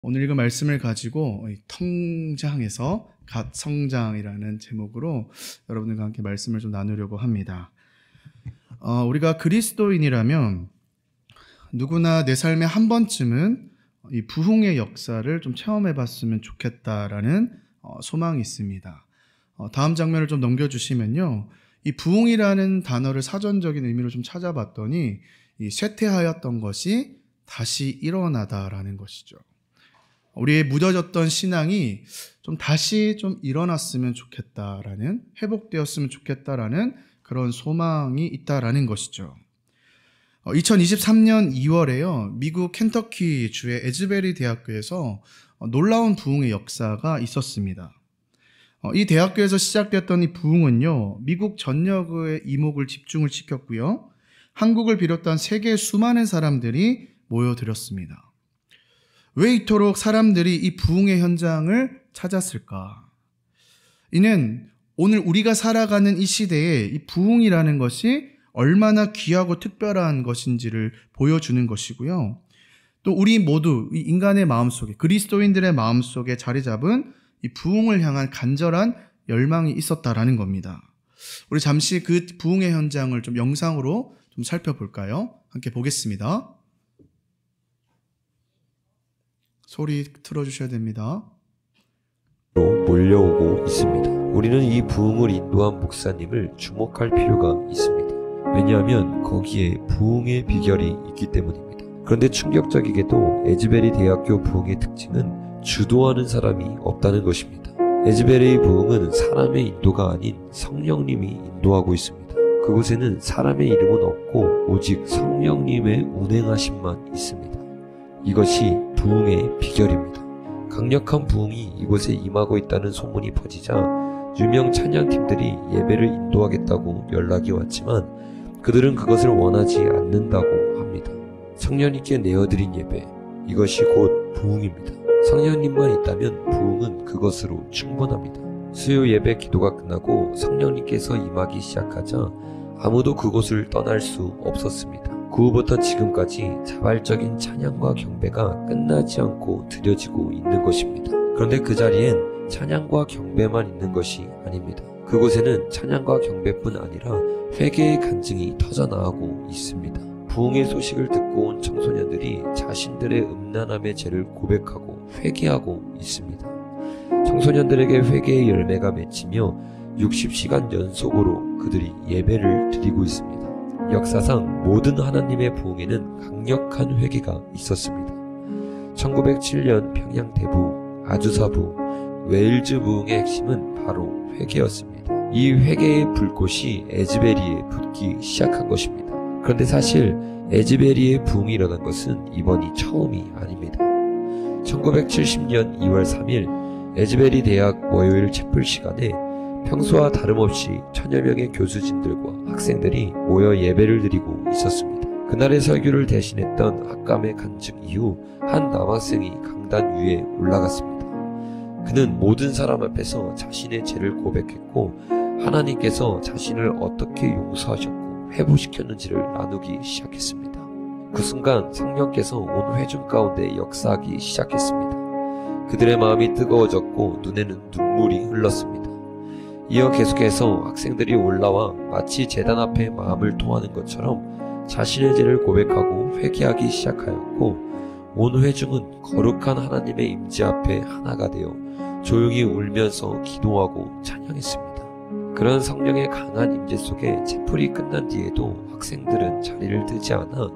오늘 읽은 말씀을 가지고 통장에서 갓 성장이라는 제목으로 여러분들과 함께 말씀을 좀 나누려고 합니다. 우리가 그리스도인이라면 누구나 내 삶에 한 번쯤은 이 부흥의 역사를 좀 체험해 봤으면 좋겠다라는 소망이 있습니다. 다음 장면을 좀 넘겨주시면요. 이 부흥이라는 단어를 사전적인 의미로 좀 찾아봤더니 이 쇠퇴하였던 것이 다시 일어나다라는 것이죠. 우리의 무뎌졌던 신앙이 좀 다시 좀 일어났으면 좋겠다라는, 회복되었으면 좋겠다라는 그런 소망이 있다라는 것이죠. 2023년 2월에요. 미국 켄터키 주의 에즈베리 대학교에서 놀라운 부흥의 역사가 있었습니다. 이 대학교에서 시작됐던 이 부흥은요, 미국 전역의 이목을 집중을 시켰고요. 한국을 비롯한 세계 수많은 사람들이 모여들었습니다. 왜 이토록 사람들이 이 부흥의 현장을 찾았을까? 이는 오늘 우리가 살아가는 이 시대에 이 부흥이라는 것이 얼마나 귀하고 특별한 것인지를 보여주는 것이고요. 또 우리 모두 이 인간의 마음속에, 그리스도인들의 마음속에 자리 잡은 이 부흥을 향한 간절한 열망이 있었다라는 겁니다. 우리 잠시 그 부흥의 현장을 좀 영상으로 좀 살펴볼까요? 함께 보겠습니다. 소리 틀어주셔야 됩니다. 몰려오고 있습니다. 우리는 이 부흥을 인도한 목사님을 주목할 필요가 있습니다. 왜냐하면 거기에 부흥의 비결이 있기 때문입니다. 그런데 충격적이게도 에즈베리 대학교 부흥의 특징은 주도하는 사람이 없다는 것입니다. 에즈베리의 부흥은 사람의 인도가 아닌 성령님이 인도하고 있습니다. 그곳에는 사람의 이름은 없고 오직 성령님의 운행하심만 있습니다. 이것이 부흥의 비결입니다. 강력한 부흥이 이곳에 임하고 있다는 소문이 퍼지자 유명 찬양팀들이 예배를 인도하겠다고 연락이 왔지만 그들은 그것을 원하지 않는다고 합니다. 성령님께 내어드린 예배, 이것이 곧 부흥입니다. 성령님만 있다면 부흥은 그것으로 충분합니다. 수요 예배 기도가 끝나고 성령님께서 임하기 시작하자 아무도 그곳을 떠날 수 없었습니다. 그 후부터 지금까지 자발적인 찬양과 경배가 끝나지 않고 드려지고 있는 것입니다. 그런데 그 자리엔 찬양과 경배만 있는 것이 아닙니다. 그곳에는 찬양과 경배뿐 아니라 회개의 간증이 터져나오고 있습니다. 부흥의 소식을 듣고 온 청소년들이 자신들의 음란함의 죄를 고백하고 회개하고 있습니다. 청소년들에게 회개의 열매가 맺히며 60시간 연속으로 그들이 예배를 드리고 있습니다. 역사상 모든 하나님의 부흥에는 강력한 회개가 있었습니다. 1907년 평양 대부, 아주사부, 웨일즈 부흥의 핵심은 바로 회개였습니다. 이 회개의 불꽃이 에즈베리에 붙기 시작한 것입니다. 그런데 사실 에즈베리의 부흥이 일어난 것은 이번이 처음이 아닙니다. 1970년 2월 3일 에즈베리 대학 월요일 채플 시간에 평소와 다름없이 천여 명의 교수진들과 학생들이 모여 예배를 드리고 있었습니다. 그날의 설교를 대신했던 학감의 간증 이후 한 남학생이 강단 위에 올라갔습니다. 그는 모든 사람 앞에서 자신의 죄를 고백했고 하나님께서 자신을 어떻게 용서하셨고 회복시켰는지를 나누기 시작했습니다. 그 순간 성령께서 온 회중 가운데 역사하기 시작했습니다. 그들의 마음이 뜨거워졌고 눈에는 눈물이 흘렀습니다. 이어 계속해서 학생들이 올라와 마치 제단 앞에 마음을 토하는 것처럼 자신의 죄를 고백하고 회개하기 시작하였고 온 회중은 거룩한 하나님의 임재 앞에 하나가 되어 조용히 울면서 기도하고 찬양했습니다. 그런 성령의 강한 임재 속에 채플이 끝난 뒤에도 학생들은 자리를 뜨지 않아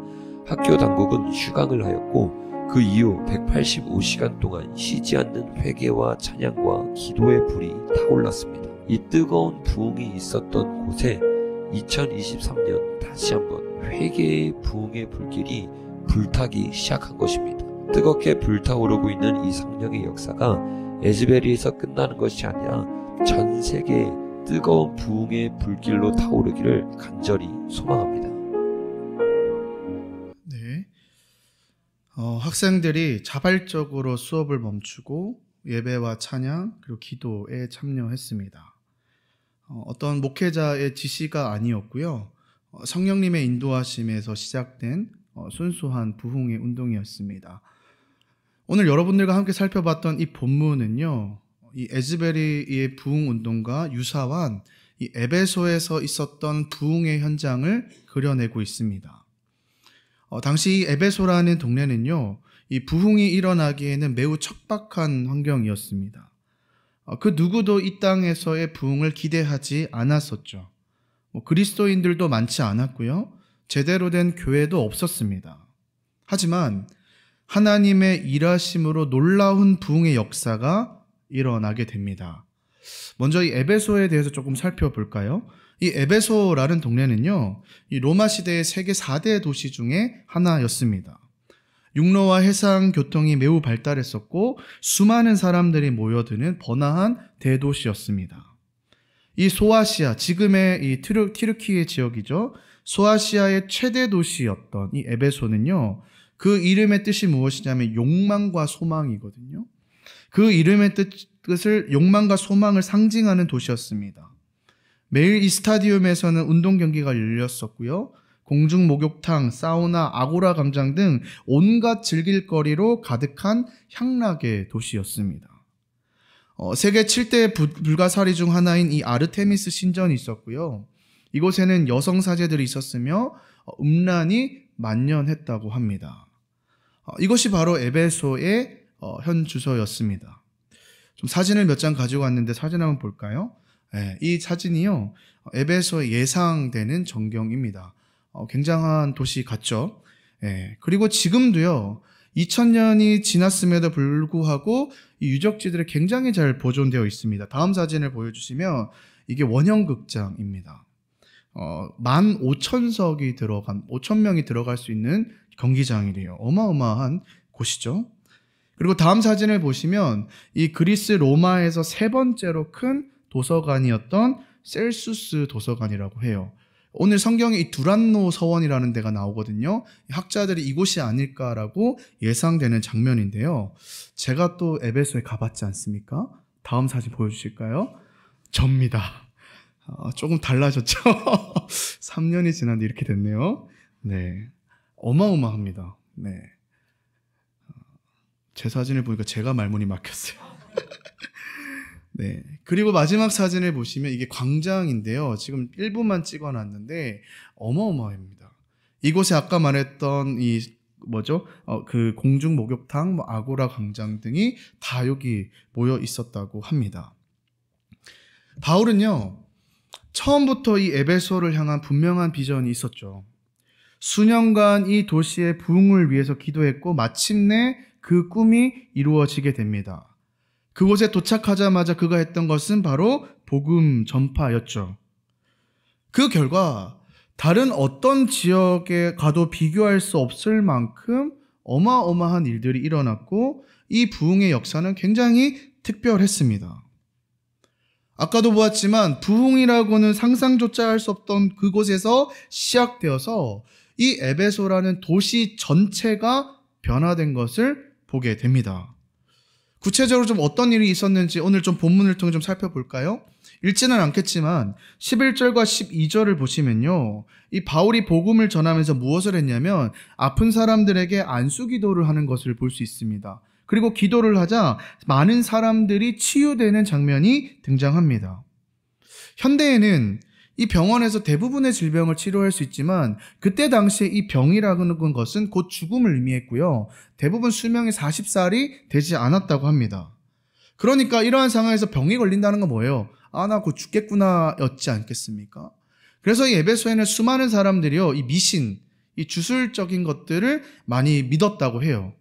학교 당국은 휴강을 하였고 그 이후 185시간 동안 쉬지 않는 회개와 찬양과 기도의 불이 타올랐습니다. 이 뜨거운 부흥이 있었던 곳에 2023년 다시 한번 회개의 부흥의 불길이 불타기 시작한 것입니다. 뜨겁게 불타오르고 있는 이 성령의 역사가 에즈베리에서 끝나는 것이 아니라 전 세계에 뜨거운 부흥의 불길로 타오르기를 간절히 소망합니다. 네, 학생들이 자발적으로 수업을 멈추고 예배와 찬양 그리고 기도에 참여했습니다. 어떤 목회자의 지시가 아니었고요. 성령님의 인도하심에서 시작된 순수한 부흥의 운동이었습니다. 오늘 여러분들과 함께 살펴봤던 이 본문은요, 이 에즈베리의 부흥 운동과 유사한 이 에베소에서 있었던 부흥의 현장을 그려내고 있습니다. 당시 이 에베소라는 동네는요, 이 부흥이 일어나기에는 매우 척박한 환경이었습니다. 그 누구도 이 땅에서의 부흥을 기대하지 않았었죠. 그리스도인들도 많지 않았고요, 제대로 된 교회도 없었습니다. 하지만 하나님의 일하심으로 놀라운 부흥의 역사가 일어나게 됩니다. 먼저 이 에베소에 대해서 조금 살펴볼까요? 이 에베소라는 동네는요, 이 로마 시대의 세계 4대 도시 중에 하나였습니다. 육로와 해상 교통이 매우 발달했었고 수많은 사람들이 모여드는 번화한 대도시였습니다. 이 소아시아, 지금의 이 튀르키예 지역이죠. 소아시아의 최대 도시였던 이 에베소는요, 그 이름의 뜻이 무엇이냐면 욕망과 소망이거든요. 그 이름의 뜻을 욕망과 소망을 상징하는 도시였습니다. 매일 이 스타디움에서는 운동 경기가 열렸었고요. 공중 목욕탕, 사우나, 아고라 광장 등 온갖 즐길거리로 가득한 향락의 도시였습니다. 세계 7대 불가사리 중 하나인 이 아르테미스 신전이 있었고요. 이곳에는 여성 사제들이 있었으며 음란이 만연했다고 합니다. 이것이 바로 에베소의 현 주소였습니다. 좀 사진을 몇 장 가지고 왔는데 사진 한번 볼까요? 네, 이 사진이요, 에베소에 예상되는 전경입니다. 굉장한 도시 같죠? 네, 그리고 지금도요, 2000년이 지났음에도 불구하고 이 유적지들이 굉장히 잘 보존되어 있습니다. 다음 사진을 보여주시면 이게 원형극장입니다. 15,000석이 들어간, 5,000명이 들어갈 수 있는 경기장이래요. 어마어마한 곳이죠. 그리고 다음 사진을 보시면 이 그리스 로마에서 세 번째로 큰 도서관이었던 셀수스 도서관이라고 해요. 오늘 성경에 이 두란노 서원이라는 데가 나오거든요. 학자들이 이곳이 아닐까라고 예상되는 장면인데요. 제가 또 에베소에 가봤지 않습니까? 다음 사진 보여주실까요? 접니다. 조금 달라졌죠? 3년이 지났는데 이렇게 됐네요. 네, 어마어마합니다. 네, 제 사진을 보니까 제가 말문이 막혔어요. 네, 그리고 마지막 사진을 보시면 이게 광장인데요. 지금 일부만 찍어놨는데 어마어마합니다. 이곳에 아까 말했던 그 공중 목욕탕, 아고라 광장 등이 다 여기 모여 있었다고 합니다. 바울은요, 처음부터 이 에베소를 향한 분명한 비전이 있었죠. 수년간 이 도시의 부흥을 위해서 기도했고 마침내 그 꿈이 이루어지게 됩니다. 그곳에 도착하자마자 그가 했던 것은 바로 복음 전파였죠. 그 결과 다른 어떤 지역에 가도 비교할 수 없을 만큼 어마어마한 일들이 일어났고 이 부흥의 역사는 굉장히 특별했습니다. 아까도 보았지만 부흥이라고는 상상조차 할 수 없던 그곳에서 시작되어서 이 에베소라는 도시 전체가 변화된 것을 보게 됩니다. 구체적으로 좀 어떤 일이 있었는지 오늘 좀 본문을 통해 좀 살펴볼까요? 읽지는 않겠지만 11절과 12절을 보시면요, 이 바울이 복음을 전하면서 무엇을 했냐면 아픈 사람들에게 안수 기도를 하는 것을 볼 수 있습니다. 그리고 기도를 하자 많은 사람들이 치유되는 장면이 등장합니다. 현대에는 이 병원에서 대부분의 질병을 치료할 수 있지만 그때 당시에 이 병이라는 것은 곧 죽음을 의미했고요. 대부분 수명이 40살이 되지 않았다고 합니다. 그러니까 이러한 상황에서 병이 걸린다는 건 뭐예요? 나 곧 죽겠구나 였지 않겠습니까? 그래서 이 에베소에는 수많은 사람들이요, 이 미신, 이 주술적인 것들을 많이 믿었다고 해요.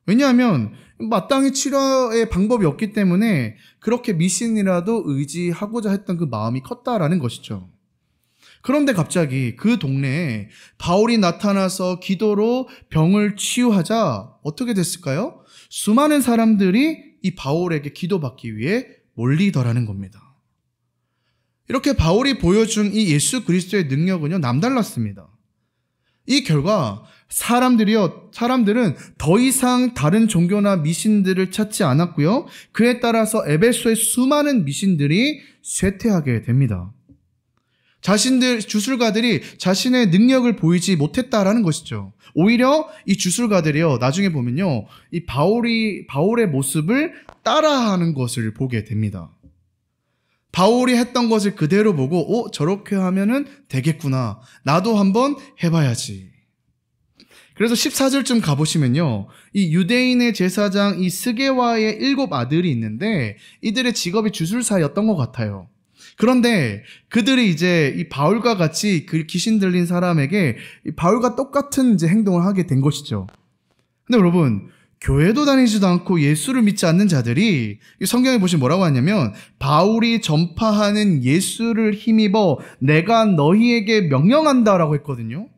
왜냐하면 마땅히 치료의 방법이 없기 때문에 그렇게 미신이라도 의지하고자 했던 그 마음이 컸다라는 것이죠. 그런데 갑자기 그 동네에 바울이 나타나서 기도로 병을 치유하자 어떻게 됐을까요? 수많은 사람들이 이 바울에게 기도받기 위해 몰리더라는 겁니다. 이렇게 바울이 보여준 이 예수 그리스도의 능력은요, 남달랐습니다. 이 결과 사람들은 더 이상 다른 종교나 미신들을 찾지 않았고요. 그에 따라서 에베소의 수많은 미신들이 쇠퇴하게 됩니다. 주술가들이 자신의 능력을 보이지 못했다라는 것이죠. 오히려 이 주술가들이요, 나중에 보면요, 이 바울의 모습을 따라하는 것을 보게 됩니다. 바울이 했던 것을 그대로 보고, 저렇게 하면은 되겠구나. 나도 한번 해봐야지. 그래서 14절쯤 가보시면요, 이 유대인의 제사장 이 스게와의 7 아들이 있는데, 이들의 직업이 주술사였던 것 같아요. 그런데 그들이 이제 이 바울과 같이 그 귀신 들린 사람에게 바울과 똑같은 이제 행동을 하게 된 것이죠. 근데 여러분, 교회도 다니지도 않고 예수를 믿지 않는 자들이 성경에 보시면 뭐라고 하냐면, 바울이 전파하는 예수를 힘입어 내가 너희에게 명령한다라고 했거든요.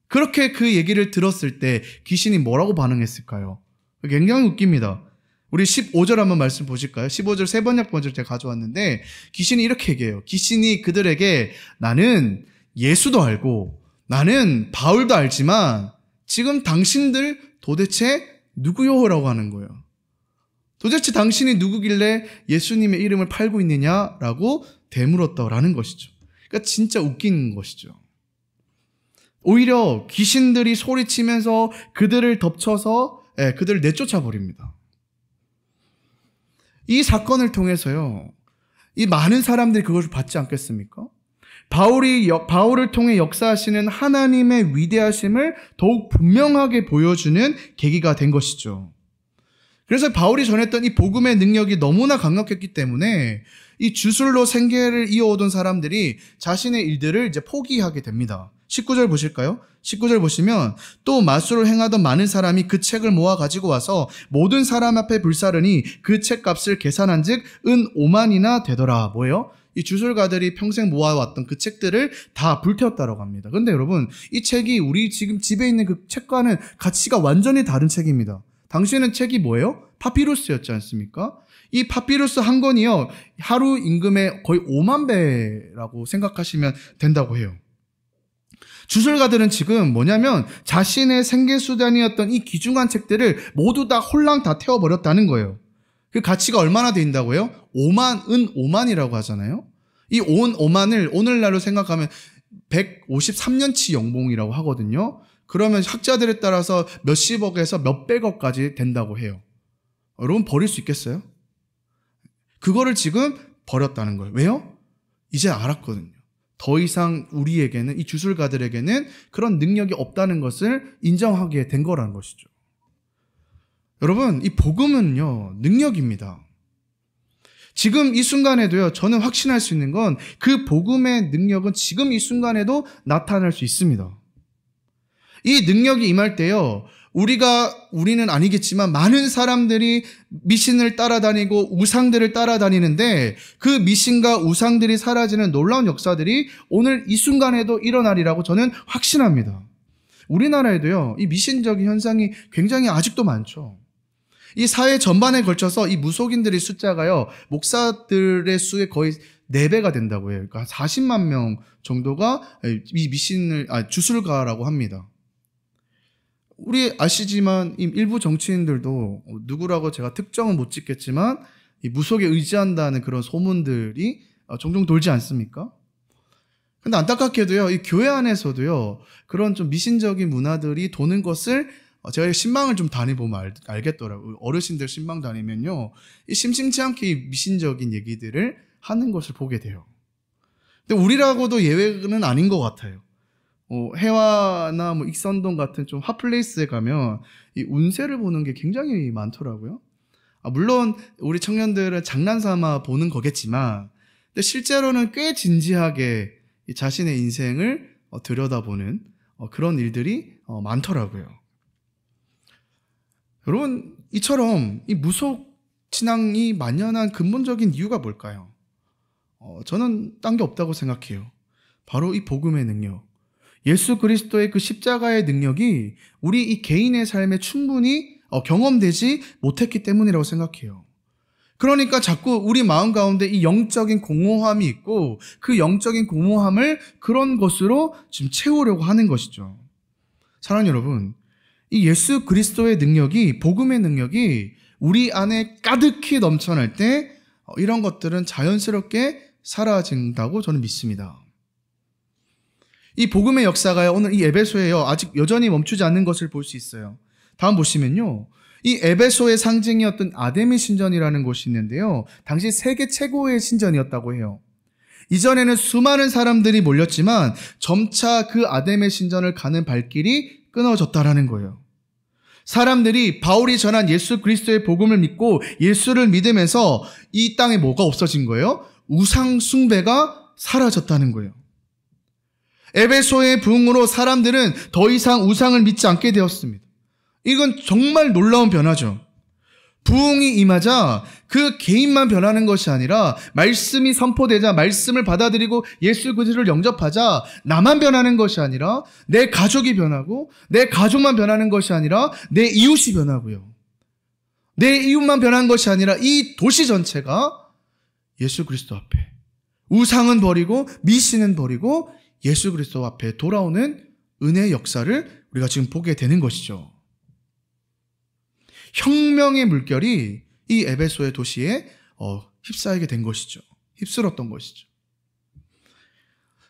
그렇게 그 얘기를 들었을 때 귀신이 뭐라고 반응했을까요? 굉장히 웃깁니다. 우리 15절 한번 말씀 보실까요? 15절 세 번역 번째를 제가 가져왔는데, 귀신이 이렇게 얘기해요. 귀신이 그들에게, 나는 예수도 알고 나는 바울도 알지만 지금 당신들 도대체 누구요? 라고 하는 거예요. 도대체 당신이 누구길래 예수님의 이름을 팔고 있느냐라고 되물었다라는 것이죠. 그러니까 진짜 웃긴 것이죠. 오히려 귀신들이 소리치면서 그들을 덮쳐서 그들을 내쫓아 버립니다. 이 사건을 통해서요, 이 많은 사람들이 그것을 받지 않겠습니까? 바울을 통해 역사하시는 하나님의 위대하심을 더욱 분명하게 보여주는 계기가 된 것이죠. 그래서 바울이 전했던 이 복음의 능력이 너무나 강력했기 때문에 이 주술로 생계를 이어오던 사람들이 자신의 일들을 이제 포기하게 됩니다. 19절 보실까요? 19절 보시면, 또 마술을 행하던 많은 사람이 그 책을 모아 가지고 와서 모든 사람 앞에 불사르니 그 책값을 계산한 즉 은 5만이나 되더라. 뭐예요? 이 주술가들이 평생 모아왔던 그 책들을 다 불태웠다라고 합니다. 근데 여러분, 이 책이 우리 지금 집에 있는 그 책과는 가치가 완전히 다른 책입니다. 당시에는 책이 뭐예요? 파피루스였지 않습니까? 이 파피루스 한 권이요, 하루 임금의 거의 5만 배라고 생각하시면 된다고 해요. 주술가들은 지금 뭐냐면 자신의 생계수단이었던 이 귀중한 책들을 모두 다 홀랑 다 태워버렸다는 거예요. 그 가치가 얼마나 된다고요? 5만이라고 하잖아요. 이 5만을 오늘날로 생각하면 153년치 연봉이라고 하거든요. 그러면 학자들에 따라서 몇십억에서 몇백억까지 된다고 해요. 여러분, 버릴 수 있겠어요? 그거를 지금 버렸다는 거예요. 왜요? 이제 알았거든요. 더 이상 우리에게는, 이 주술가들에게는 그런 능력이 없다는 것을 인정하게 된 거라는 것이죠. 여러분, 이 복음은요, 능력입니다. 지금 이 순간에도요, 저는 확신할 수 있는 건 그 복음의 능력은 지금 이 순간에도 나타날 수 있습니다. 이 능력이 임할 때요, 우리는 아니겠지만 많은 사람들이 미신을 따라다니고 우상들을 따라다니는데, 그 미신과 우상들이 사라지는 놀라운 역사들이 오늘 이 순간에도 일어나리라고 저는 확신합니다. 우리나라에도요, 이 미신적인 현상이 굉장히 아직도 많죠. 이 사회 전반에 걸쳐서 이 무속인들의 숫자가요, 목사들의 수의 거의 4배가 된다고 해요. 그러니까 40만 명 정도가 이 주술가라고 합니다. 우리 아시지만 일부 정치인들도 누구라고 제가 특정은 못 짓겠지만 이 무속에 의지한다는 그런 소문들이 종종 돌지 않습니까? 근데 안타깝게도요, 이 교회 안에서도요, 그런 좀 미신적인 문화들이 도는 것을 제가 신방을 좀 다니보면 알겠더라고요. 어르신들 신방 다니면요, 이 심심치 않게 이 미신적인 얘기들을 하는 것을 보게 돼요. 근데 우리라고도 예외는 아닌 것 같아요. 해화나 익선동 같은 좀 핫플레이스에 가면 이 운세를 보는 게 굉장히 많더라고요. 물론 우리 청년들은 장난삼아 보는 거겠지만, 근데 실제로는 꽤 진지하게 자신의 인생을 들여다보는 그런 일들이 많더라고요. 여러분, 이처럼 이 무속 신앙이 만연한 근본적인 이유가 뭘까요? 저는 딴 게 없다고 생각해요. 바로 이 복음의 능력, 예수 그리스도의 그 십자가의 능력이 우리 이 개인의 삶에 충분히 경험되지 못했기 때문이라고 생각해요. 그러니까 자꾸 우리 마음 가운데 이 영적인 공허함이 있고, 그 영적인 공허함을 그런 것으로 지금 채우려고 하는 것이죠. 사랑하는 여러분, 이 예수 그리스도의 능력이, 복음의 능력이 우리 안에 가득히 넘쳐날 때 이런 것들은 자연스럽게 사라진다고 저는 믿습니다. 이 복음의 역사가요, 오늘 이 에베소에요, 아직 여전히 멈추지 않는 것을 볼 수 있어요. 다음 보시면요. 이 에베소의 상징이었던 아데미 신전이라는 곳이 있는데요. 당시 세계 최고의 신전이었다고 해요. 이전에는 수많은 사람들이 몰렸지만 점차 그 아데미 신전을 가는 발길이 끊어졌다라는 거예요. 사람들이 바울이 전한 예수 그리스도의 복음을 믿고 예수를 믿으면서 이 땅에 뭐가 없어진 거예요? 우상 숭배가 사라졌다는 거예요. 에베소의 부흥으로 사람들은 더 이상 우상을 믿지 않게 되었습니다. 이건 정말 놀라운 변화죠. 부흥이 임하자 그 개인만 변하는 것이 아니라 말씀이 선포되자 말씀을 받아들이고 예수 그리스도를 영접하자 나만 변하는 것이 아니라 내 가족이 변하고 내 가족만 변하는 것이 아니라 내 이웃이 변하고요. 내 이웃만 변한 것이 아니라 이 도시 전체가 예수 그리스도 앞에 우상은 버리고 미신은 버리고 예수 그리스도 앞에 돌아오는 은혜의 역사를 우리가 지금 보게 되는 것이죠. 혁명의 물결이 이 에베소의 도시에 휩싸이게 된 것이죠. 휩쓸었던 것이죠.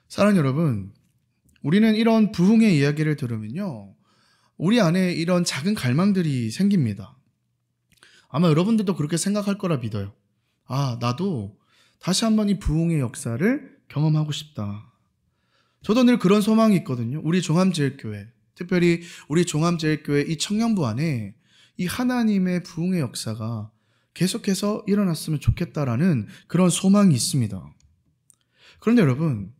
사랑하는 여러분, 우리는 이런 부흥의 이야기를 들으면요, 우리 안에 이런 작은 갈망들이 생깁니다. 아마 여러분들도 그렇게 생각할 거라 믿어요. 아, 나도 다시 한번 이 부흥의 역사를 경험하고 싶다. 저도 늘 그런 소망이 있거든요. 우리 종암제일교회, 특별히 우리 종암제일교회 이 청년부 안에 이 하나님의 부흥의 역사가 계속해서 일어났으면 좋겠다라는 그런 소망이 있습니다. 그런데 여러분,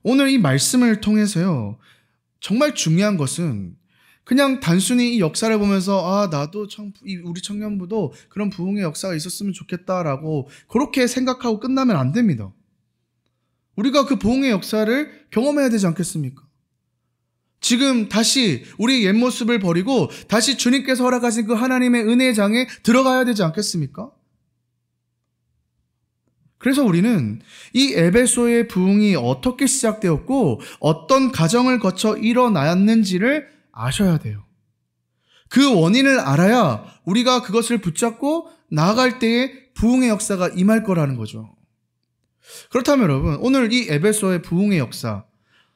오늘 이 말씀을 통해서요, 정말 중요한 것은 그냥 단순히 이 역사를 보면서 나도 우리 청년부도 그런 부흥의 역사가 있었으면 좋겠다라고 그렇게 생각하고 끝나면 안 됩니다. 우리가 그 부흥의 역사를 경험해야 되지 않겠습니까? 지금 다시 우리 옛 모습을 버리고 다시 주님께서 허락하신 그 하나님의 은혜의 장에 들어가야 되지 않겠습니까? 그래서 우리는 이 에베소의 부흥이 어떻게 시작되었고 어떤 과정을 거쳐 일어났는지를 아셔야 돼요. 그 원인을 알아야 우리가 그것을 붙잡고 나아갈 때에 부흥의 역사가 임할 거라는 거죠. 그렇다면 여러분, 오늘 이 에베소의 부흥의 역사,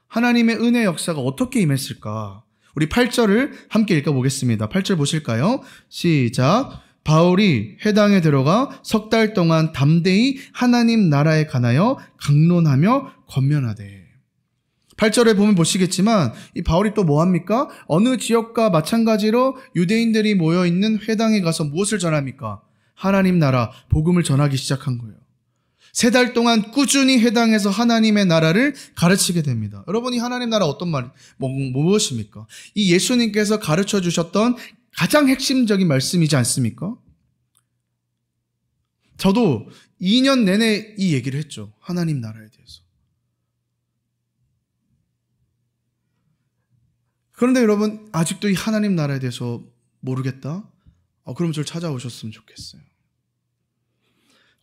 하나님의 은혜의 역사가 어떻게 임했을까? 우리 8절을 함께 읽어보겠습니다. 8절 보실까요? 시작. 바울이 회당에 들어가 석 달 동안 담대히 하나님 나라에 관하여 강론하며 권면하되. 8절에 보면 보시겠지만 이 바울이 또 뭐합니까? 어느 지역과 마찬가지로 유대인들이 모여있는 회당에 가서 무엇을 전합니까? 하나님 나라 복음을 전하기 시작한 거예요. 3달 동안 꾸준히 회당에서 하나님의 나라를 가르치게 됩니다. 여러분, 이 하나님 나라 어떤 무엇입니까? 이 예수님께서 가르쳐 주셨던 가장 핵심적인 말씀이지 않습니까? 저도 2년 내내 이 얘기를 했죠. 하나님 나라에 대해서. 그런데 여러분, 아직도 이 하나님 나라에 대해서 모르겠다? 그럼 저를 찾아오셨으면 좋겠어요.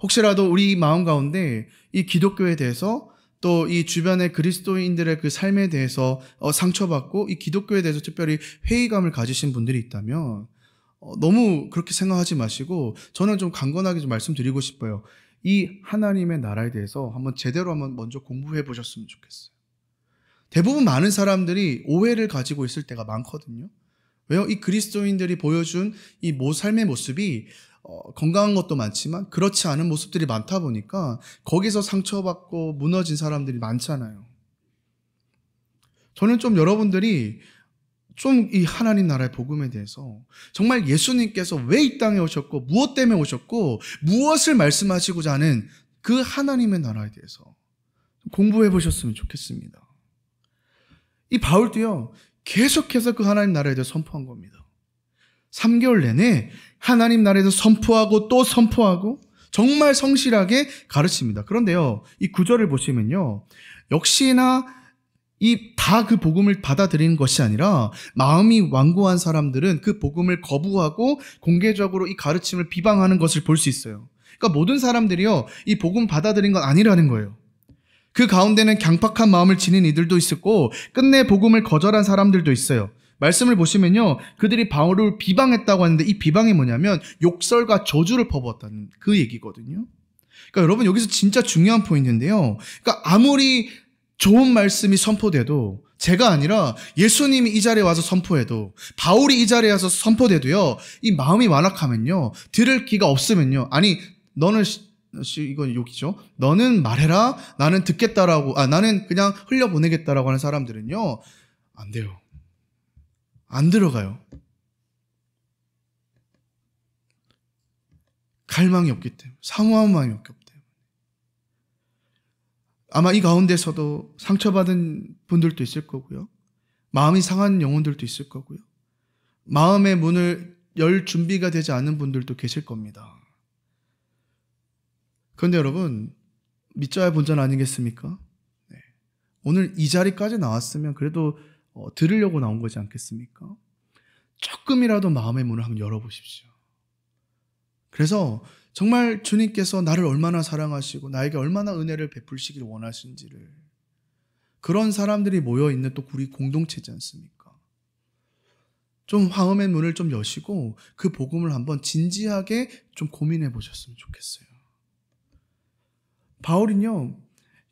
혹시라도 우리 마음 가운데 이 기독교에 대해서 또 이 주변의 그리스도인들의 그 삶에 대해서 상처받고 이 기독교에 대해서 특별히 회의감을 가지신 분들이 있다면 너무 그렇게 생각하지 마시고 저는 좀 강건하게 좀 말씀드리고 싶어요. 이 하나님의 나라에 대해서 한번 제대로 한번 먼저 공부해 보셨으면 좋겠어요. 대부분 많은 사람들이 오해를 가지고 있을 때가 많거든요. 왜요? 이 그리스도인들이 보여준 이 삶의 모습이 건강한 것도 많지만 그렇지 않은 모습들이 많다 보니까 거기서 상처받고 무너진 사람들이 많잖아요. 저는 좀 여러분들이 좀 이 하나님 나라의 복음에 대해서 정말 예수님께서 왜 이 땅에 오셨고 무엇 때문에 오셨고 무엇을 말씀하시고자 하는 그 하나님의 나라에 대해서 공부해 보셨으면 좋겠습니다. 이 바울도요, 계속해서 그 하나님 나라에 대해서 선포한 겁니다. 3개월 내내 하나님 나라에서 선포하고 또 선포하고 정말 성실하게 가르칩니다. 그런데요, 이 구절을 보시면요, 역시나 다 그 복음을 받아들이는 것이 아니라 마음이 완고한 사람들은 그 복음을 거부하고 공개적으로 이 가르침을 비방하는 것을 볼 수 있어요. 그러니까 모든 사람들이요, 이 복음 받아들인 건 아니라는 거예요. 그 가운데는 강팍한 마음을 지닌 이들도 있었고 끝내 복음을 거절한 사람들도 있어요. 말씀을 보시면요, 그들이 바울을 비방했다고 하는데 이 비방이 뭐냐면 욕설과 저주를 퍼부었다는 그 얘기거든요. 그러니까 여러분, 여기서 진짜 중요한 포인트인데요, 그러니까 아무리 좋은 말씀이 선포돼도 제가 아니라 예수님이 이 자리에 와서 선포해도, 바울이 이 자리에 와서 선포돼도요, 이 마음이 완악하면요, 들을 기가 없으면요, 아니 너는 이건 욕이죠. 너는 말해라, 나는 듣겠다라고, 나는 그냥 흘려보내겠다라고 하는 사람들은요, 안 돼요. 안 들어가요. 갈망이 없기 때문에, 사모하는 마음이 없기 때문에. 아마 이 가운데서도 상처받은 분들도 있을 거고요. 마음이 상한 영혼들도 있을 거고요. 마음의 문을 열 준비가 되지 않은 분들도 계실 겁니다. 그런데 여러분, 믿져야 본전 아니겠습니까? 네. 오늘 이 자리까지 나왔으면 그래도 들으려고 나온 거지 않겠습니까? 조금이라도 마음의 문을 한번 열어보십시오. 그래서 정말 주님께서 나를 얼마나 사랑하시고 나에게 얼마나 은혜를 베풀시기를 원하신지를, 그런 사람들이 모여있는 또 우리 공동체지 않습니까? 좀 마음의 문을 좀 여시고 그 복음을 한번 진지하게 좀 고민해 보셨으면 좋겠어요. 바울은요,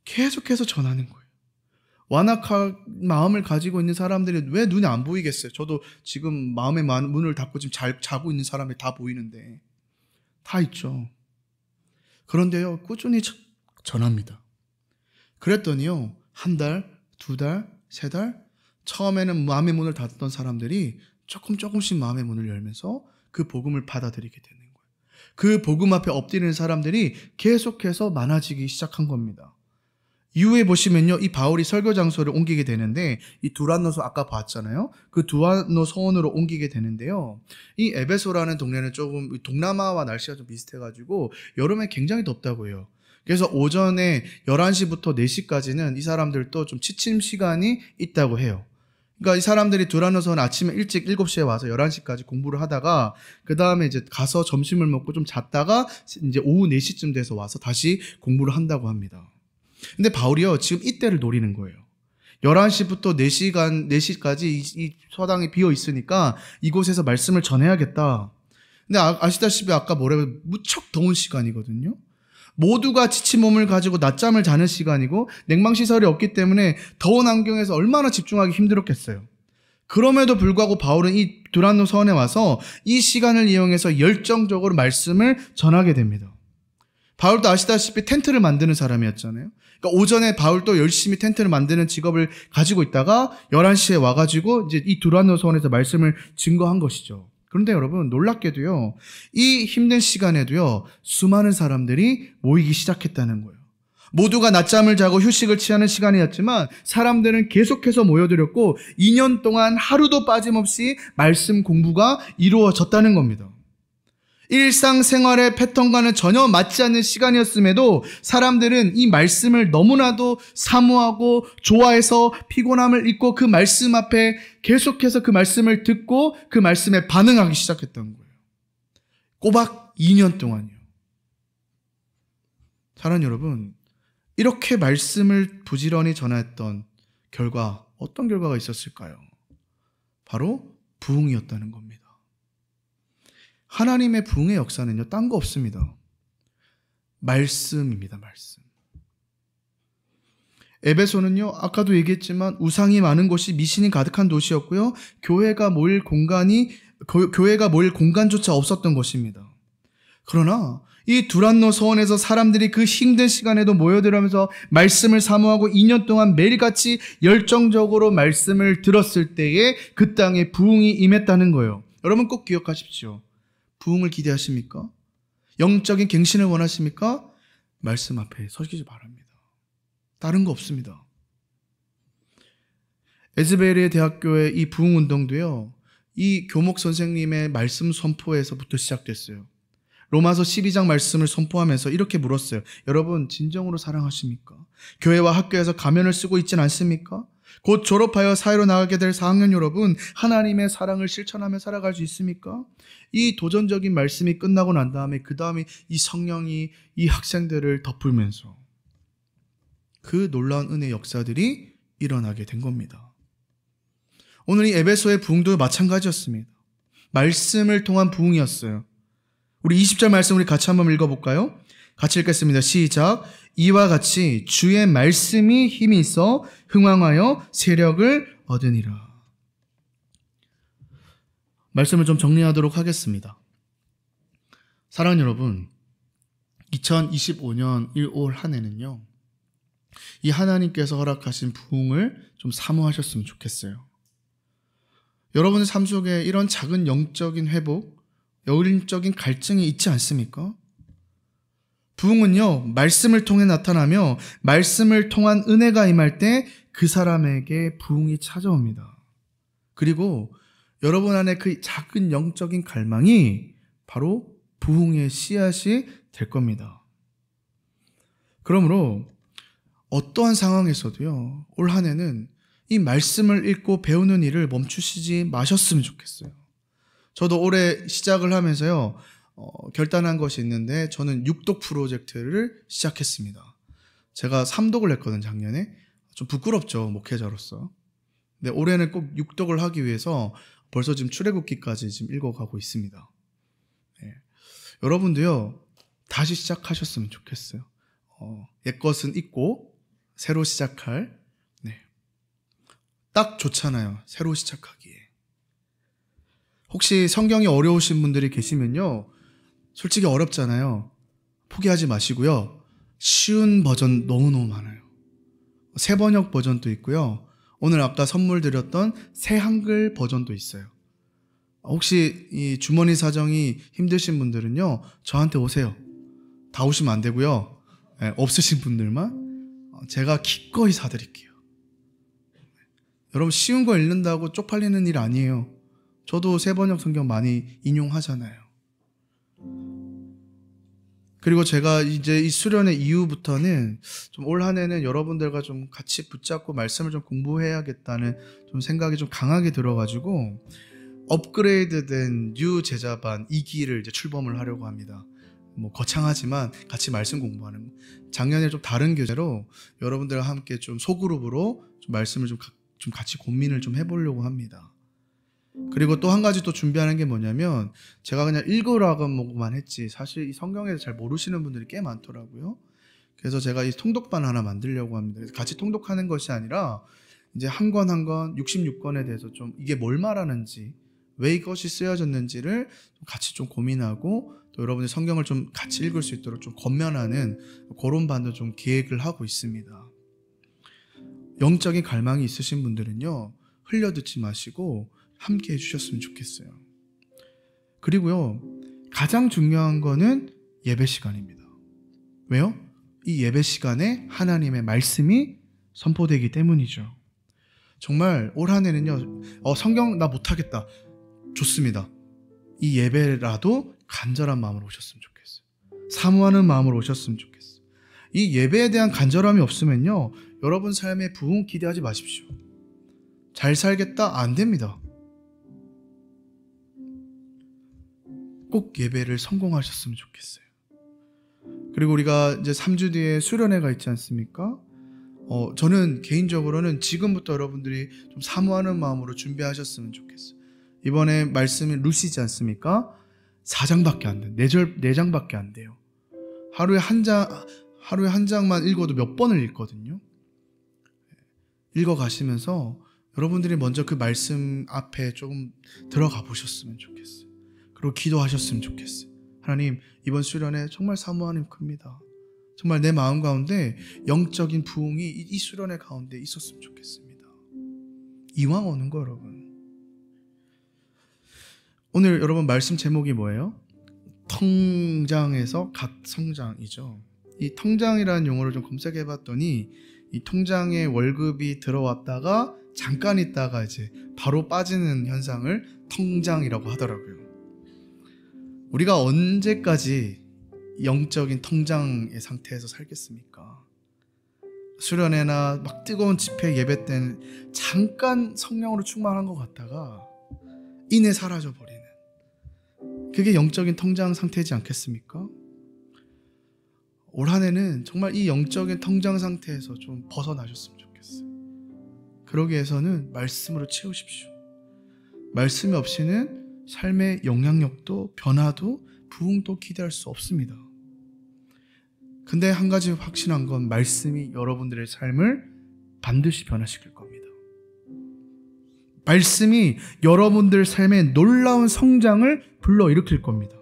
계속해서 전하는 거예요. 완악한 마음을 가지고 있는 사람들이 왜 눈에 안 보이겠어요? 저도 지금 마음의 문을 닫고 지금 자고 있는 사람이 다 보이는데, 다 있죠. 그런데요, 꾸준히 전합니다. 그랬더니요, 한 달, 두 달, 세 달, 처음에는 마음의 문을 닫던 사람들이 조금씩 마음의 문을 열면서 그 복음을 받아들이게 되는 거예요. 그 복음 앞에 엎드리는 사람들이 계속해서 많아지기 시작한 겁니다. 이후에 보시면요, 이 바울이 설교 장소를 옮기게 되는데, 이 두란노서 아까 봤잖아요. 그 두란노 서원으로 옮기게 되는데요, 이 에베소라는 동네는 조금 동남아와 날씨가 좀 비슷해가지고 여름에 굉장히 덥다고 해요. 그래서 오전에 11시부터 4시까지는 이 사람들도 좀 취침 시간이 있다고 해요. 그러니까 이 사람들이 두란노서는 아침에 일찍 7시에 와서 11시까지 공부를 하다가, 그 다음에 이제 가서 점심을 먹고 좀 잤다가 이제 오후 4시쯤 돼서 와서 다시 공부를 한다고 합니다. 근데 바울이요, 지금 이때를 노리는 거예요. 11시부터 4시까지 이 서당이 비어 있으니까 이곳에서 말씀을 전해야겠다. 근데 아시다시피 아까 뭐라고, 무척 더운 시간이거든요. 모두가 지친 몸을 가지고 낮잠을 자는 시간이고 냉방시설이 없기 때문에 더운 환경에서 얼마나 집중하기 힘들었겠어요. 그럼에도 불구하고 바울은 이 두란노 서원에 와서 이 시간을 이용해서 열정적으로 말씀을 전하게 됩니다. 바울도 아시다시피 텐트를 만드는 사람이었잖아요. 그러니까 오전에 바울도 열심히 텐트를 만드는 직업을 가지고 있다가 11시에 와가지고 이제 이 두란노 서원에서 말씀을 증거한 것이죠. 그런데 여러분, 놀랍게도요, 이 힘든 시간에도요, 수많은 사람들이 모이기 시작했다는 거예요. 모두가 낮잠을 자고 휴식을 취하는 시간이었지만 사람들은 계속해서 모여들었고 2년 동안 하루도 빠짐없이 말씀 공부가 이루어졌다는 겁니다. 일상생활의 패턴과는 전혀 맞지 않는 시간이었음에도 사람들은 이 말씀을 너무나도 사모하고 좋아해서 피곤함을 잊고 그 말씀 앞에 계속해서 그 말씀을 듣고 그 말씀에 반응하기 시작했던 거예요. 꼬박 2년 동안이요. 사랑하는 여러분, 이렇게 말씀을 부지런히 전했던 결과, 어떤 결과가 있었을까요? 바로 부흥이었다는 겁니다. 하나님의 부흥의 역사는요, 딴 거 없습니다. 말씀입니다, 말씀. 에베소는요, 아까도 얘기했지만 우상이 많은 곳이 미신이 가득한 도시였고요, 교회가 모일 공간조차 없었던 것입니다. 그러나 이 두란노 서원에서 사람들이 그 힘든 시간에도 모여들면서 말씀을 사모하고 2년 동안 매일같이 열정적으로 말씀을 들었을 때에 그 땅에 부흥이 임했다는 거예요. 여러분 꼭 기억하십시오. 부흥을 기대하십니까? 영적인 갱신을 원하십니까? 말씀 앞에 서시기 바랍니다. 다른 거 없습니다. 에즈베리의 대학교의 이 부흥운동도요, 이 교목 선생님의 말씀 선포에서부터 시작됐어요. 로마서 12장 말씀을 선포하면서 이렇게 물었어요. 여러분, 진정으로 사랑하십니까? 교회와 학교에서 가면을 쓰고 있진 않습니까? 곧 졸업하여 사회로 나가게 될 4학년 여러분, 하나님의 사랑을 실천하며 살아갈 수 있습니까? 이 도전적인 말씀이 끝나고 난 다음에 그 다음에 이 성령이 이 학생들을 덮으면서 그 놀라운 은혜 역사들이 일어나게 된 겁니다. 오늘 이 에베소의 부흥도 마찬가지였습니다. 말씀을 통한 부흥이었어요. 우리 20절 말씀 우리 같이 한번 읽어볼까요? 같이 읽겠습니다. 시작. 이와 같이 주의 말씀이 힘이 있어 흥왕하여 세력을 얻으니라. 말씀을 좀 정리하도록 하겠습니다. 사랑하는 여러분, 2025년 1월 한 해는요, 이 하나님께서 허락하신 부흥을 좀 사모하셨으면 좋겠어요. 여러분의 삶 속에 이런 작은 영적인 회복, 영적인 갈증이 있지 않습니까? 부흥은요, 말씀을 통해 나타나며 말씀을 통한 은혜가 임할 때 그 사람에게 부흥이 찾아옵니다. 그리고 여러분 안에 그 작은 영적인 갈망이 바로 부흥의 씨앗이 될 겁니다. 그러므로 어떠한 상황에서도요, 올 한 해는 이 말씀을 읽고 배우는 일을 멈추시지 마셨으면 좋겠어요. 저도 올해 시작을 하면서요, 결단한 것이 있는데 저는 6독 프로젝트를 시작했습니다. 제가 3독을 했거든요, 작년에. 좀 부끄럽죠, 목회자로서. 근데 올해는 꼭 6독을 하기 위해서 벌써 지금 출애굽기까지 지금 읽어가고 있습니다. 네. 여러분도요, 다시 시작하셨으면 좋겠어요. 옛것은 잊고 새로 시작할, 네. 딱 좋잖아요, 새로 시작하기에. 혹시 성경이 어려우신 분들이 계시면요, 솔직히 어렵잖아요. 포기하지 마시고요. 쉬운 버전 너무너무 많아요. 새 번역 버전도 있고요. 오늘 아까 선물 드렸던 새 한글 버전도 있어요. 혹시 이 주머니 사정이 힘드신 분들은요, 저한테 오세요. 다 오시면 안 되고요. 네, 없으신 분들만 제가 기꺼이 사드릴게요. 여러분, 쉬운 거 읽는다고 쪽팔리는 일 아니에요. 저도 새 번역 성경 많이 인용하잖아요. 그리고 제가 이제 이 수련회 이후부터는 좀 올 한 해는 여러분들과 좀 같이 붙잡고 말씀을 좀 공부해야겠다는 좀 생각이 좀 강하게 들어가지고 업그레이드된 뉴 제자반 2기를 이제 출범을 하려고 합니다. 뭐 거창하지만 같이 말씀 공부하는 거. 작년에 좀 다른 교재로 여러분들과 함께 좀 소그룹으로 좀 말씀을 좀 같이 고민을 좀 해보려고 합니다. 그리고 또 한 가지 또 준비하는 게 뭐냐면, 제가 그냥 읽으라고만 했지 사실 이 성경에서 잘 모르시는 분들이 꽤 많더라고요. 그래서 제가 이 통독반 하나 만들려고 합니다. 그래서 같이 통독하는 것이 아니라 이제 한 권 한 권 66권에 대해서 좀 이게 뭘 말하는지, 왜 이것이 쓰여졌는지를 같이 좀 고민하고, 또 여러분이 성경을 좀 같이 읽을 수 있도록 좀 권면하는 그런 반도 좀 계획을 하고 있습니다. 영적인 갈망이 있으신 분들은요, 흘려듣지 마시고 함께 해주셨으면 좋겠어요. 그리고요, 가장 중요한 거는 예배 시간입니다. 왜요? 이 예배 시간에 하나님의 말씀이 선포되기 때문이죠. 정말 올 한 해는요, 성경 나 못하겠다. 좋습니다. 이 예배라도 간절한 마음으로 오셨으면 좋겠어요. 사모하는 마음으로 오셨으면 좋겠어요. 이 예배에 대한 간절함이 없으면요, 여러분 삶에 부흥 기대하지 마십시오. 잘 살겠다? 안 됩니다. 꼭 예배를 성공하셨으면 좋겠어요. 그리고 우리가 이제 3주 뒤에 수련회가 있지 않습니까? 저는 개인적으로는 지금부터 여러분들이 좀 사모하는 마음으로 준비하셨으면 좋겠어요. 이번에 말씀이 루시지 않습니까? 4장밖에 안 돼요. 4장밖에 안 돼요. 하루에 한 장만 읽어도 몇 번을 읽거든요. 읽어가시면서 여러분들이 먼저 그 말씀 앞에 조금 들어가 보셨으면 좋겠어요. 그리고 기도하셨으면 좋겠어요. 하나님, 이번 수련회 정말 사모하는 큽니다. 정말 내 마음 가운데 영적인 부흥이 이 수련회 가운데 있었으면 좋겠습니다. 이왕 오는 거 여러분. 오늘 여러분 말씀 제목이 뭐예요? 통장에서 갓 성장이죠. 이 통장이라는 용어를 좀 검색해봤더니 이 통장에 월급이 들어왔다가 잠깐 있다가 이제 바로 빠지는 현상을 통장이라고 하더라고요. 우리가 언제까지 영적인 통장의 상태에서 살겠습니까? 수련회나 막 뜨거운 집회 예배 때는 잠깐 성령으로 충만한 것 같다가 이내 사라져버리는, 그게 영적인 통장 상태이지 않겠습니까? 올 한 해는 정말 이 영적인 통장 상태에서 좀 벗어나셨으면 좋겠어요. 그러기 위해서는 말씀으로 채우십시오. 말씀이 없이는 삶의 영향력도 변화도 부흥도 기대할 수 없습니다. 근데 한 가지 확신한 건 말씀이 여러분들의 삶을 반드시 변화시킬 겁니다. 말씀이 여러분들 삶에 놀라운 성장을 불러일으킬 겁니다.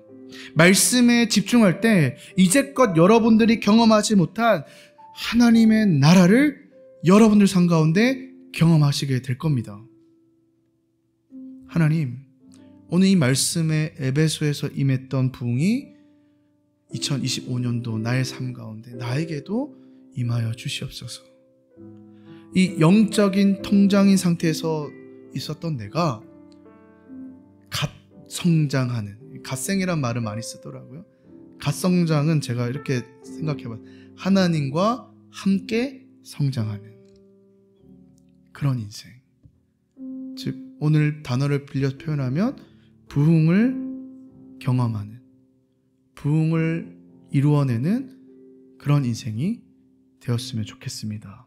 말씀에 집중할 때 이제껏 여러분들이 경험하지 못한 하나님의 나라를 여러분들 삶 가운데 경험하시게 될 겁니다. 하나님, 오늘 이 말씀에 에베소에서 임했던 부흥이 2025년도 나의 삶 가운데 나에게도 임하여 주시옵소서. 이 영적인 통장인 상태에서 있었던 내가 갓 성장하는, 갓생이란 말을 많이 쓰더라고요. 갓성장은 제가 이렇게 생각해봐요. 하나님과 함께 성장하는 그런 인생. 즉 오늘 단어를 빌려 표현하면 부흥을 경험하는, 부흥을 이루어내는 그런 인생이 되었으면 좋겠습니다.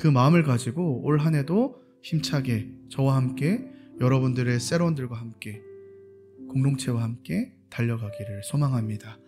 그 마음을 가지고 올 한 해도 힘차게 저와 함께 여러분들의 새로운들과 함께 공동체와 함께 달려가기를 소망합니다.